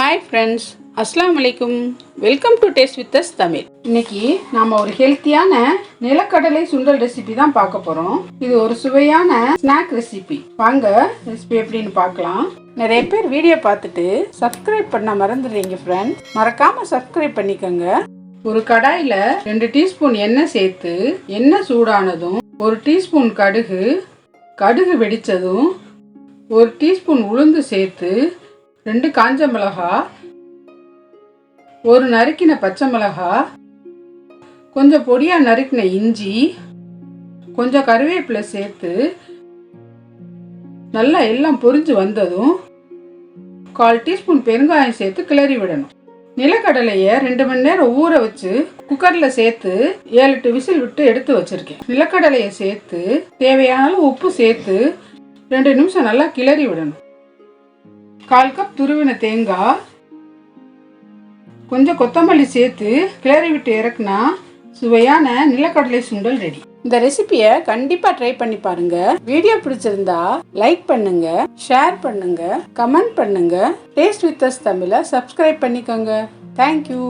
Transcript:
Hi friends, அஸ்ஸலாமு அலைக்கும். Welcome to taste with us Tamil. இன்னைக்கு நாம் ஒரு ஹெல்த்தியான நிலக்கடலை சுண்டல் ரெசிபி தான் பார்க்க போகிறோம். இது ஒரு சுவையான ஸ்நாக் ரெசிபி. வாங்க ரெசிபி எப்படின்னு பார்க்கலாம். நிறைய பேர் வீடியோ பார்த்துட்டு சப்ஸ்கிரைப் பண்ண மறந்துடுறீங்க ஃப்ரெண்ட்ஸ். மறக்காம சப்ஸ்கிரைப் பண்ணிக்கோங்க. ஒரு கடாயில் 2 டீஸ்பூன் எண்ணெய் சேர்த்து எண்ணெய் சூடானதும் 1 டீஸ்பூன் கடுகு வெடித்ததும் 1 டீஸ்பூன் உளுந்து சேர்த்து 2 காஞ்ச மிளகா, 1 நறுக்கின பச்சை மிளகா, கொஞ்சம் பொடியாக நறுக்கின இஞ்சி, கொஞ்சம் கருவேப்பிலை சேர்த்து நல்லா எல்லாம் பொரிஞ்சு வந்ததும் 1/4 டீஸ்பூன் பெருங்காயம் சேர்த்து கிளறி விடணும். நிலக்கடலையை 2 மணி நேரம் ஊற வச்சு குக்கரில் சேர்த்து 7-8 விசில் விட்டு எடுத்து வச்சிருக்கேன். நிலக்கடலையை சேர்த்து தேவையான உப்பு சேர்த்து 2 நிமிஷம் நல்லா கிளறி விடணும். 1/4 கப் துருவின தேங்காய், கொஞ்சம் கொத்தமல்லி சேர்த்து கிளறி விட்டு இறக்குனா சுவையான நிலக்கடலை சுண்டல் ரெடி. இந்த ரெசிபியை கண்டிப்பா ட்ரை பண்ணி பாருங்க. வீடியோ பிடிச்சிருந்தா லைக் பண்ணுங்க, ஷேர் பண்ணுங்க, கமெண்ட் பண்ணுங்க. டேஸ்ட் வித் அஸ் தமிழை சப்ஸ்கிரைப் பண்ணிக்கோங்க. தேங்க்யூ.